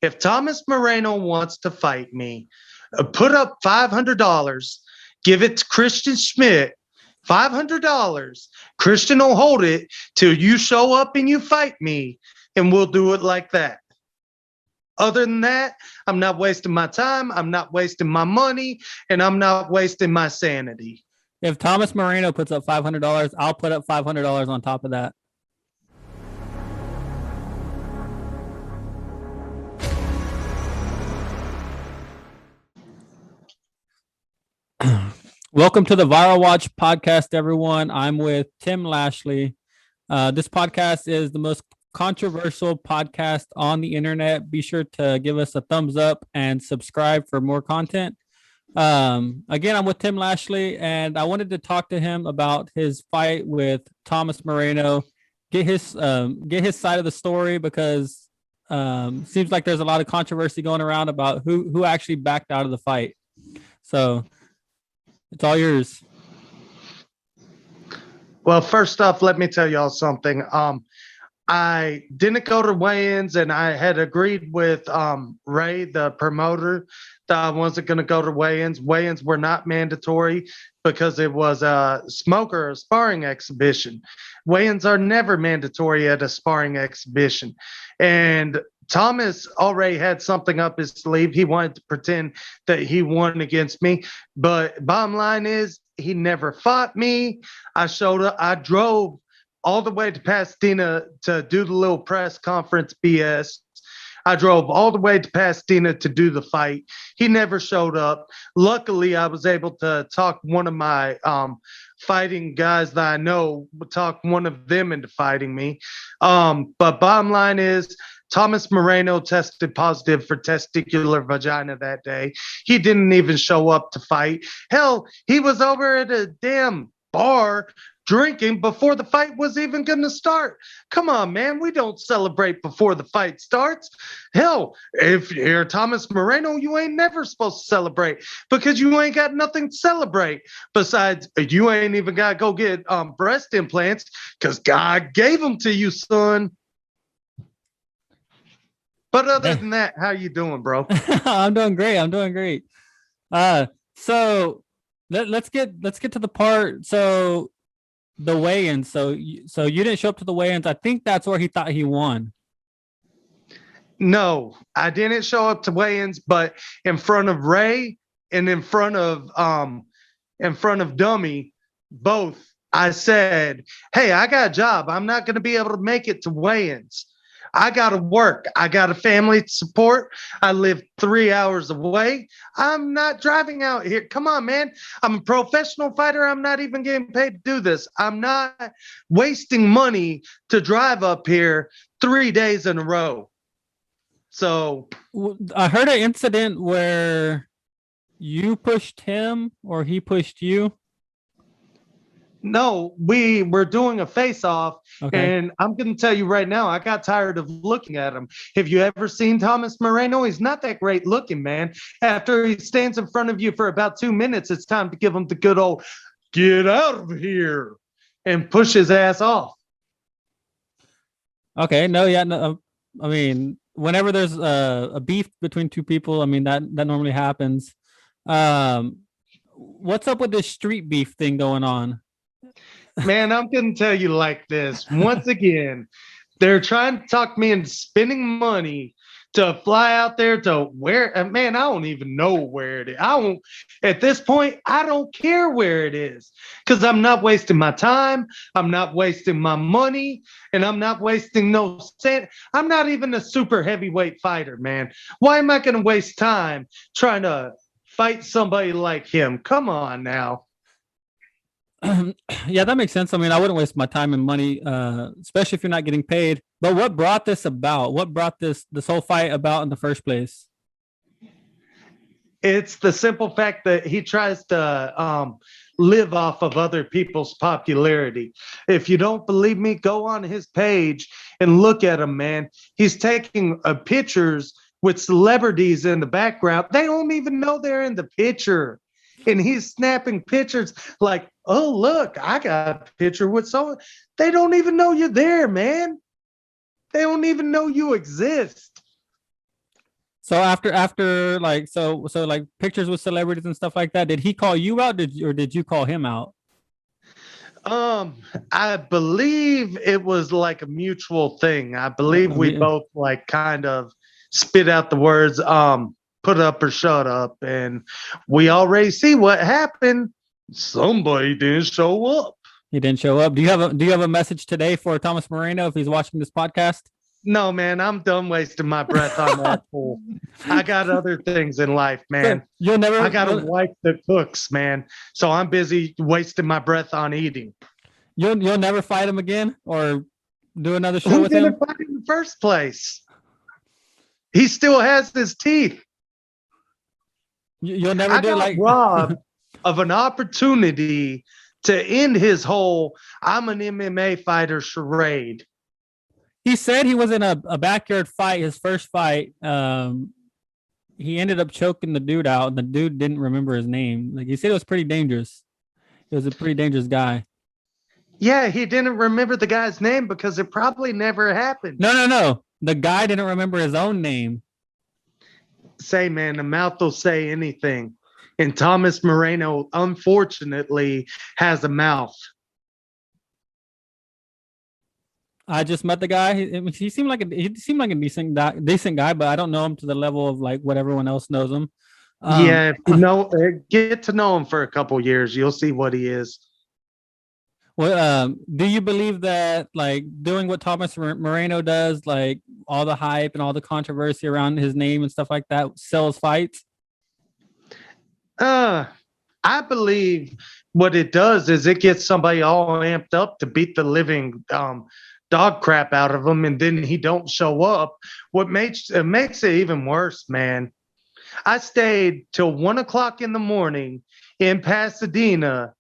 If Thomas Moreno wants to fight me, put up $500, give it to Christian Schmidt, $500. Christian will hold it till you show up and you fight me, and we'll do it like that. Other than that, I'm not wasting my time, I'm not wasting my money, and I'm not wasting my sanity. If Thomas Moreno puts up $500, I'll put up $500 on top of that. Welcome to the Viral Watch podcast, everyone. I'm with Tim Lashley. This podcast is the most controversial podcast on the internet. Be sure to give us a thumbs up and subscribe for more content. Again, I'm with Tim Lashley, and I wanted to talk to him about his fight with Thomas Moreno, get his side of the story, because seems like there's a lot of controversy going around about who actually backed out of the fight. So it's all yours. Well, first off, let me tell y'all something. I didn't go to weigh-ins, and I had agreed with Ray, the promoter, that I wasn't going to go to weigh-ins. Weigh-ins were not mandatory because it was a smoker or sparring exhibition. Weigh-ins are never mandatory at a sparring exhibition. And Thomas already had something up his sleeve. He wanted to pretend that he won against me. But bottom line is, he never fought me. I showed up. I drove all the way to Pasadena to do the little press conference BS. I drove all the way to Pasadena to do the fight. He never showed up. Luckily, I was able to talk one of my fighting guys that I know, talk one of them into fighting me. But bottom line is, Thomas Moreno tested positive for testicular vagina that day. He didn't even show up to fight. Hell, he was over at a damn bar drinking before the fight was even going to start. Come on, man. We don't celebrate before the fight starts. Hell, if you're Thomas Moreno, you ain't never supposed to celebrate because you ain't got nothing to celebrate. Besides, you ain't even got to go get breast implants because God gave them to you, son. But other than that, how you doing, bro? I'm doing great. So let's get to the part. So the weigh-ins. So you didn't show up to the weigh-ins. I think that's where he thought he won. No, I didn't show up to weigh-ins, but in front of Ray and in front of Dummy, both, I said, "Hey, I got a job. I'm not going to be able to make it to weigh-ins. I got to work. I got a family to support. I live 3 hours away. I'm not driving out here. Come on, man. I'm a professional fighter. I'm not even getting paid to do this. I'm not wasting money to drive up here 3 days in a row." So I heard an incident where you pushed him or he pushed you. No, we were doing a face-off, okay. And I'm going to tell you right now, I got tired of looking at him. Have you ever seen Thomas Moreno? He's not that great looking, man. After he stands in front of you for about 2 minutes, it's time to give him the good old, "Get out of here," and push his ass off. Okay, no, yeah, no, I mean, whenever there's a beef between two people, I mean, that normally happens. What's up with this street beef thing going on? Man, I'm going to tell you like this. Once again, they're trying to talk me into spending money to fly out there to where, man, I don't even know where it is. At this point, I don't care where it is because I'm not wasting my time. I'm not wasting my money, and I'm not wasting no cent. I'm not even a super heavyweight fighter, man. Why am I going to waste time trying to fight somebody like him? Come on now. Yeah, that makes sense. I mean, I wouldn't waste my time and money, especially if you're not getting paid. But what brought this about? What brought this whole fight about in the first place? It's the simple fact that he tries to live off of other people's popularity. If you don't believe me, go on his page and look at him, man. He's taking pictures with celebrities in the background. They don't even know they're in the picture. And he's snapping pictures like, "Oh, look, I got a picture with someone." They don't even know you're there, man. They don't even know you exist. So after like so like pictures with celebrities and stuff like that, did he call you out? Did you call him out? I believe it was like a mutual thing. I believe we both like kind of spit out the words, put up or shut up, and we already see what happened. Somebody didn't show up. He didn't show up. Do you have a message today for Thomas Moreno if he's watching this podcast? No, man, I'm done wasting my breath on that fool. I got other things in life, man. So I got a wife that cooks, man. So I'm busy wasting my breath on eating. You'll never fight him again or do another show Who with him? didn't fight in the first place? He still has his teeth. You'll never do like robbed of an opportunity to end his whole "I'm an MMA fighter" charade. He said he was in a backyard fight, his first fight. He ended up choking the dude out, and the dude didn't remember his name. Like he said, it was pretty dangerous. He was a pretty dangerous guy. Yeah, he didn't remember the guy's name because it probably never happened. No. The guy didn't remember his own name. Say, man, the mouth will say anything. And Thomas Moreno, unfortunately, has a mouth. I just met the guy. He seemed like a decent guy, but I don't know him to the level of like what everyone else knows him. Yeah, get to know him for a couple years, you'll see what he is. Well, do you believe that like doing what Thomas Moreno does, like all the hype and all the controversy around his name and stuff like that, sells fights? I believe what it does is it gets somebody all amped up to beat the living dog crap out of him, and then he don't show up. What makes it even worse, man. I stayed till 1 o'clock in the morning in Pasadena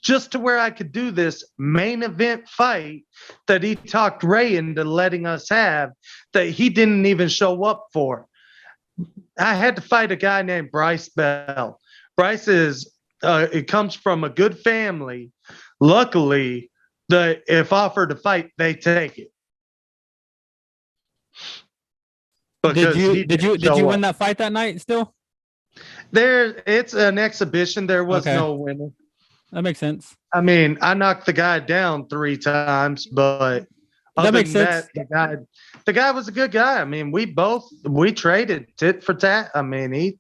just to where I could do this main event fight that he talked Ray into letting us have, that he didn't even show up for. I had to fight a guy named Bryce Bell. Bryce it comes from a good family. Luckily, if offered to fight, they take it. Did you win that fight that night still? It's an exhibition. There was no winner. That makes sense. I mean, I knocked the guy down 3 times, but that makes sense. The guy was a good guy. I mean, we traded tit for tat. I mean,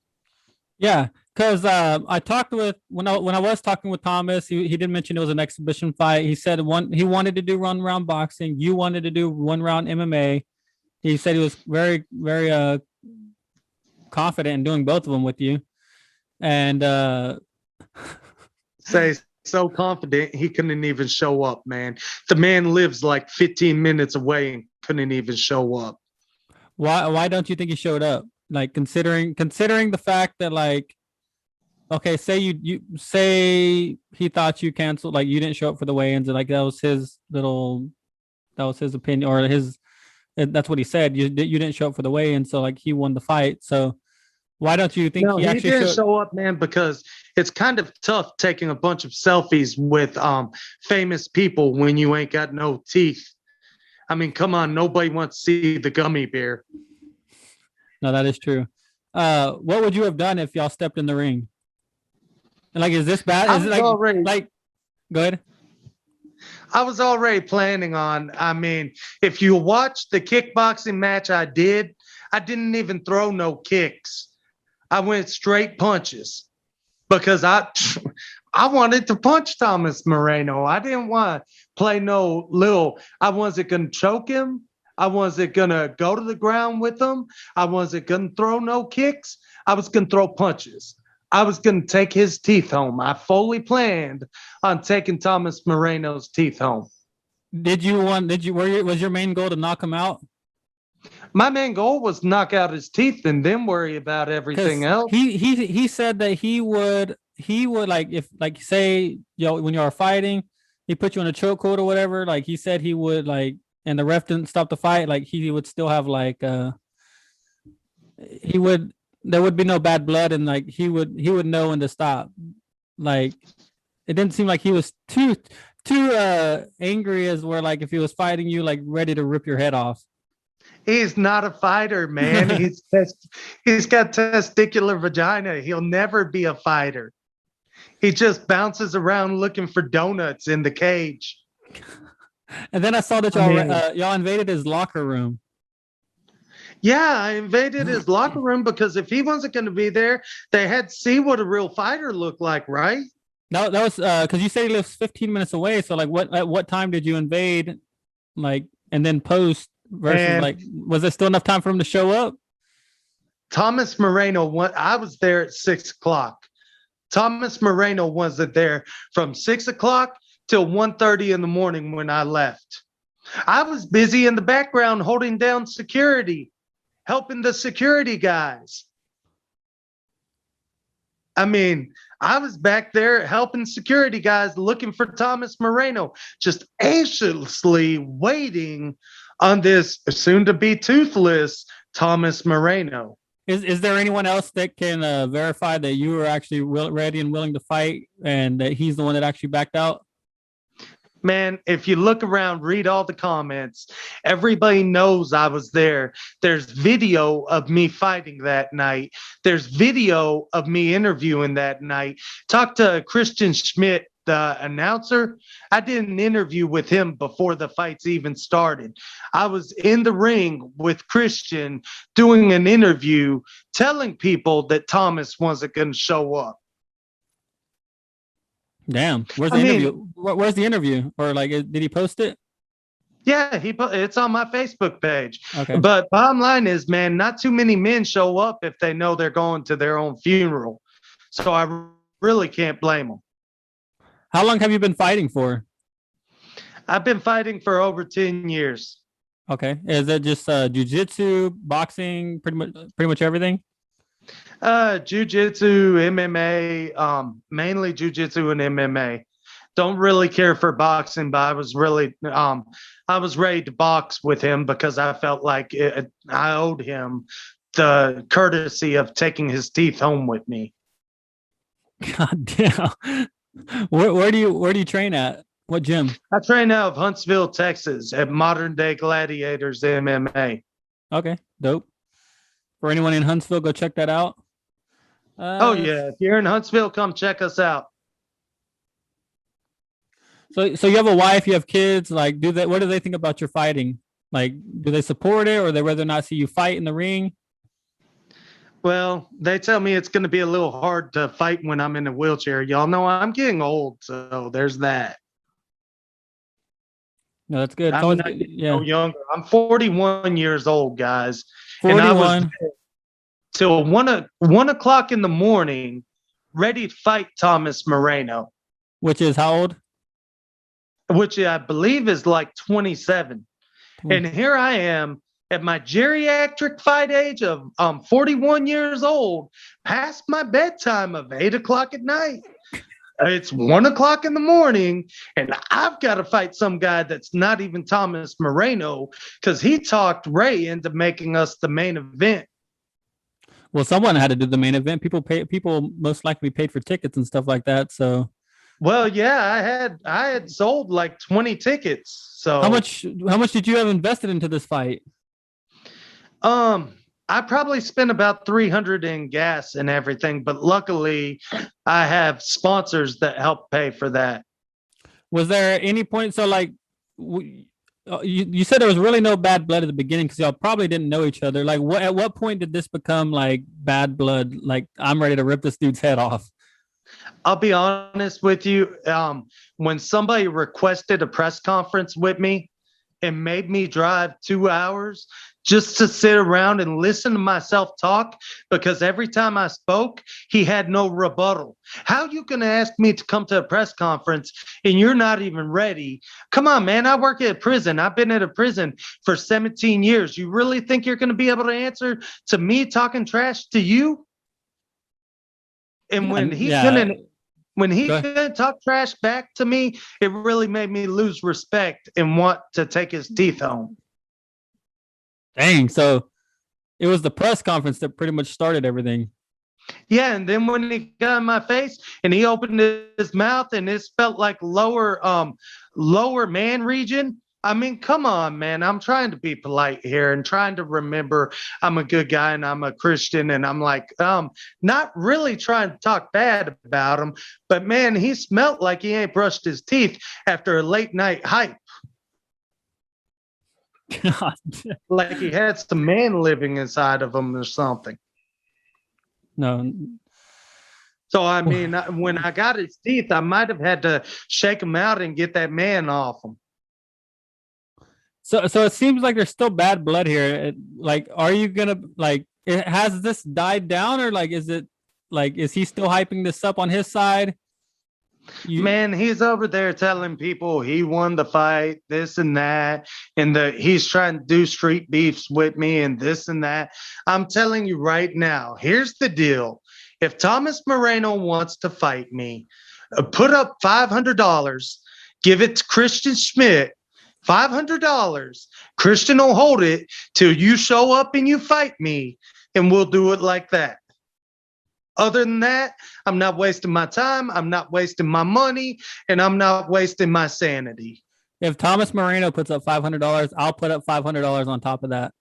because I talked with when I was talking with Thomas, he did mention it was an exhibition fight. He said he wanted to do 1 round boxing. You wanted to do 1 round MMA. He said he was very, very confident in doing both of them with you. And so confident he couldn't even show up, man. The man lives like 15 minutes away and couldn't even show up. Why don't you think he showed up? Like considering the fact that like, okay, say you say he thought you canceled, like you didn't show up for the weigh-ins, and like that was his opinion, or that's what he said. You didn't show up for the weigh-in, so like he won the fight. So why don't you think he actually didn't show up, man? Because it's kind of tough taking a bunch of selfies with famous people when you ain't got no teeth. I mean, come on, nobody wants to see the gummy bear. No, that is true. What would you have done if y'all stepped in the ring? And like, is this bad? Is it like go ahead. I was already planning on, I mean, if you watch the kickboxing match I didn't even throw no kicks. I went straight punches because I wanted to punch Thomas Moreno. I didn't want to play no little. I wasn't going to choke him. I wasn't going to go to the ground with him. I wasn't going to throw no kicks. I was going to throw punches. I was going to take his teeth home. I fully planned on taking Thomas Moreno's teeth home. Was your main goal to knock him out? My main goal was knock out his teeth and then worry about everything else. He said that he would like, if like say when you are fighting, he put you in a chokehold or whatever. Like he said he would like, and the ref didn't stop the fight. Like he would still have like there would be no bad blood, and like he would know when to stop. Like it didn't seem like he was too angry as where like if he was fighting you like ready to rip your head off. He's not a fighter, man. He's got testicular vagina. He'll never be a fighter. He just bounces around looking for donuts in the cage. And then I saw that y'all invaded his locker room. Yeah, I invaded his locker room because if he wasn't going to be there, they had to see what a real fighter looked like, right? No, that was because you said he lives 15 minutes away. So like, at what time did you invade? Like, and then post versus like, was there still enough time for him to show up? Thomas Moreno, I was there at 6 o'clock. Thomas Moreno wasn't there from 6 o'clock till 1:30 in the morning when I left. I was busy in the background holding down security, helping the security guys. I mean, I was back there helping security guys looking for Thomas Moreno, just anxiously waiting on this soon-to-be toothless Thomas Moreno. Is there anyone else that can verify that you were actually ready and willing to fight and that he's the one that actually backed out? Man, if you look around, read all the comments, everybody knows I was there. There's video of me fighting that night. There's video of me interviewing that night. Talk to Christian Schmidt, the announcer. I did an interview with him before the fights even started. I was in the ring with Christian doing an interview, telling people that Thomas wasn't going to show up. Damn, where's the interview? Where's the interview? Or like, did he post it? Yeah, it's on my Facebook page. Okay. But bottom line is, man, not too many men show up if they know they're going to their own funeral. So I really can't blame them. How long have you been fighting for? I've been fighting for over 10 years. Okay. Is it just jiu-jitsu, boxing, pretty much everything? Jiu-jitsu, MMA, mainly jiu-jitsu and MMA. Don't really care for boxing, but I was ready to box with him because I felt like I owed him the courtesy of taking his teeth home with me. God damn. Where do you train at? What gym? I train out of Huntsville, Texas at Modern Day Gladiators MMA. Okay, dope. For anyone in Huntsville, go check that out. Oh yeah, if you're in Huntsville, come check us out. So you have a wife, you have kids. Like, what do they think about your fighting? Like, do they support it, or they rather not see you fight in the ring? Well, they tell me it's going to be a little hard to fight when I'm in a wheelchair. Y'all know I'm getting old, so there's that. No, that's good. I'm not no younger. I'm 41 years old, guys. 41. And I was till 1 o'clock in the morning, ready to fight Thomas Moreno. Which is how old? Which I believe is like 27. And here I am at my geriatric fight age of 41 years old, past my bedtime of 8 o'clock at night. It's 1 o'clock in the morning, and I've got to fight some guy that's not even Thomas Moreno because he talked Ray into making us the main event. Well, someone had to do the main event. People most likely paid for tickets and stuff like that. So, well, yeah, I had sold like 20 tickets. So how much did you have invested into this fight? I probably spent about $300 in gas and everything, but luckily I have sponsors that help pay for that. Was there any point? So like, you said there was really no bad blood at the beginning because y'all probably didn't know each other. Like, at what point did this become like bad blood? Like, I'm ready to rip this dude's head off. I'll be honest with you. When somebody requested a press conference with me and made me drive 2 hours just to sit around and listen to myself talk, because every time I spoke, he had no rebuttal. How you going to ask me to come to a press conference and you're not even ready? Come on, man. I work at a prison. I've been at a prison for 17 years. You really think you're going to be able to answer to me talking trash to you? And when he couldn't talk trash back to me, it really made me lose respect and want to take his teeth home. Dang. So it was the press conference that pretty much started everything. Yeah. And then when he got in my face and he opened his mouth and it felt like lower man region, I mean, come on, man. I'm trying to be polite here and trying to remember I'm a good guy and I'm a Christian. And I'm like, not really trying to talk bad about him, but man, he smelt like he ain't brushed his teeth after a late night hype. God. Like he had some man living inside of him or something. No. So, I mean, when I got his teeth, I might have had to shake him out and get that man off him. So it seems like there's still bad blood here. Like, are you gonna has this died down, or like is it like is he still hyping this up on his side? Man, he's over there telling people he won the fight, this and that, and he's trying to do street beefs with me and this and that. I'm telling you right now, here's the deal. If Thomas Moreno wants to fight me, put up $500, give it to Christian Schmidt, $500. Christian will hold it till you show up and you fight me, and we'll do it like that. Other than that, I'm not wasting my time, I'm not wasting my money, and I'm not wasting my sanity. If Thomas Moreno puts up $500, I'll put up $500 on top of that.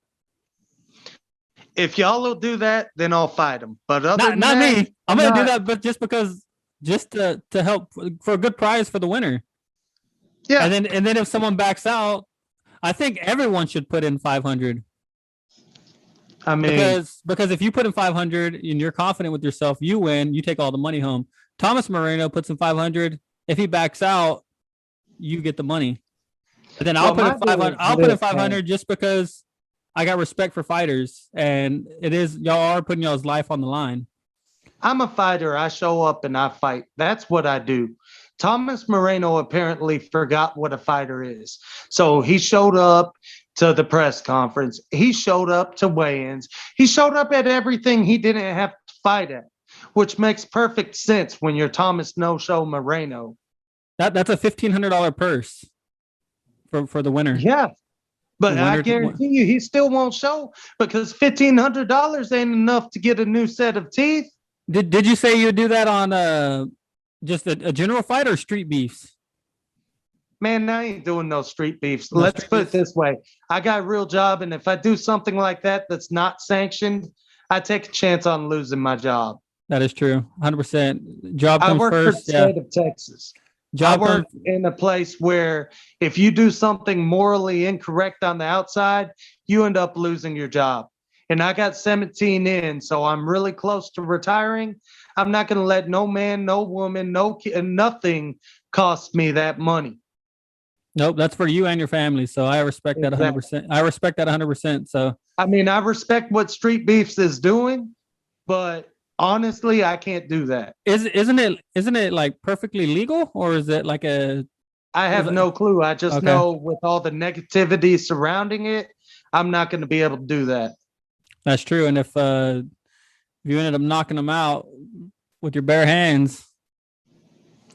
If y'all will do that, then I'll fight him. But not me. I'm gonna do that, but just to help for a good prize for the winner. Yeah. And then if someone backs out, I think everyone should put in 500. I mean, because if you put in 500 and you're confident with yourself, you win. You take all the money home. Thomas Moreno puts in 500. If he backs out, you get the money. But then I'll put in 500. I'll put in 500 just because I got respect for fighters, and y'all are putting y'all's life on the line. I'm a fighter. I show up and I fight. That's what I do. Thomas Moreno apparently forgot what a fighter is. So he showed up to the press conference. He showed up to weigh-ins. He showed up at everything he didn't have to fight at, which makes perfect sense when you're Thomas No-Show Moreno. That's a $1,500 purse for the winner. Yeah. But I guarantee you he still won't show because $1,500 ain't enough to get a new set of teeth. Did you say you'd do that on just a general fight or street beefs? Man, I ain't doing no street beefs. Let's put it this way. I got a real job, and if I do something like that that's not sanctioned, I take a chance on losing my job. That is true. 100%. Job comes I work first. For the state of Texas. I work in a place where if you do something morally incorrect on the outside, you end up losing your job. And I got 17 in, so I'm really close to retiring. I'm not going to let no man, no woman, no kid, nothing cost me that money. Nope, that's for you and your family. So I respect that 100%. I respect that 100%. So I mean, I respect what Street Beefs is doing, but honestly, I can't do that. Isn't it like perfectly legal, or is it like a? I have no clue. I just know with all the negativity surrounding it, I'm not going to be able to do that. That's true. And if you ended up knocking them out with your bare hands,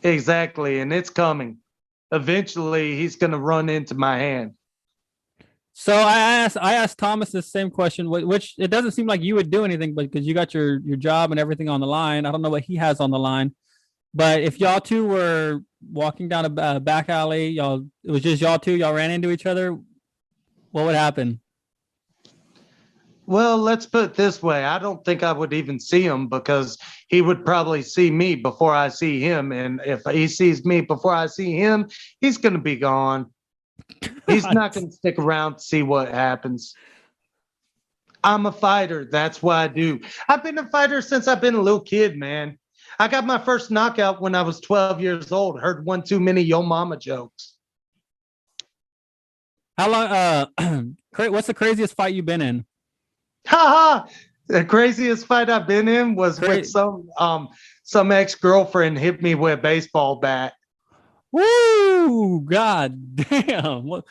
exactly, and it's coming. Eventually, he's going to run into my hand. So I asked Thomas the same question, which it doesn't seem like you would do anything, but because you got your job and everything on the line. I don't know what he has on the line, but if y'all two were walking down a back alley, it was just y'all two, y'all ran into each other, what would happen? Well, let's put it this way. I don't think I would even see him because he would probably see me before I see him. And if he sees me before I see him, he's going to be gone. He's not going to stick around to see what happens. I'm a fighter. That's what I do. I've been a fighter since I've been a little kid, man. I got my first knockout when I was 12 years old. Heard one too many Yo Mama jokes. How long? What's the craziest fight you've been in? Ha ha! The craziest fight I've been in was with some ex-girlfriend hit me with a baseball bat. Woo! God damn! What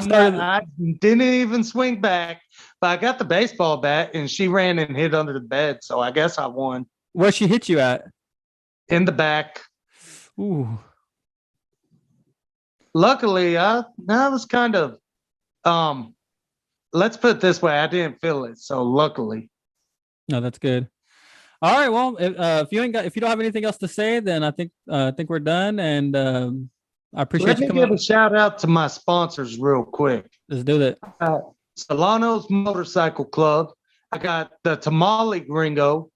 started? I didn't even swing back, but I got the baseball bat, and she ran and hid under the bed. So I guess I won. Where she hit you at? In the back. Ooh. Luckily, I was kind of let's put it this way, I didn't feel it, so luckily. No, that's good. All right, well, if you don't have anything else to say, then I think we're done. And I appreciate Let you me coming give up. a shout out to my sponsors real quick. Let's do that. Solano's Motorcycle Club. I got the Tamale Gringo,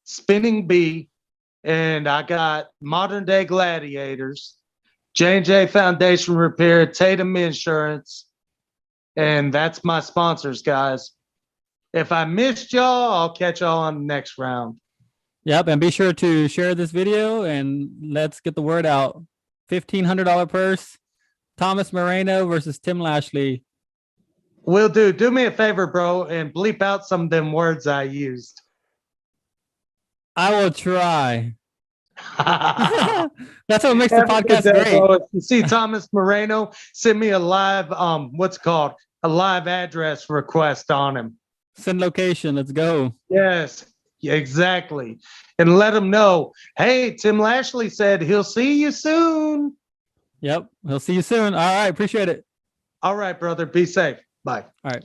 Spinning Bee, and I got Modern Day Gladiators, J&J Foundation Repair, Tatum Insurance, and that's my sponsors, guys. If I missed y'all, I'll catch y'all on the next round. Yep, and be sure to share this video and let's get the word out. $1,500 purse. Thomas Moreno versus Tim Lashley. Will do. Do me a favor, bro, and bleep out some of them words I used. I will try. That's what makes the Have a good podcast day, great. bro. If you see Thomas Moreno, send me a live, what's it called? A live address request on him. Send location. Let's go. Yes, exactly. And let him know, hey, Tim Lashley said he'll see you soon. Yep. We'll see you soon. All right. Appreciate it. All right, brother. Be safe. Bye. All right.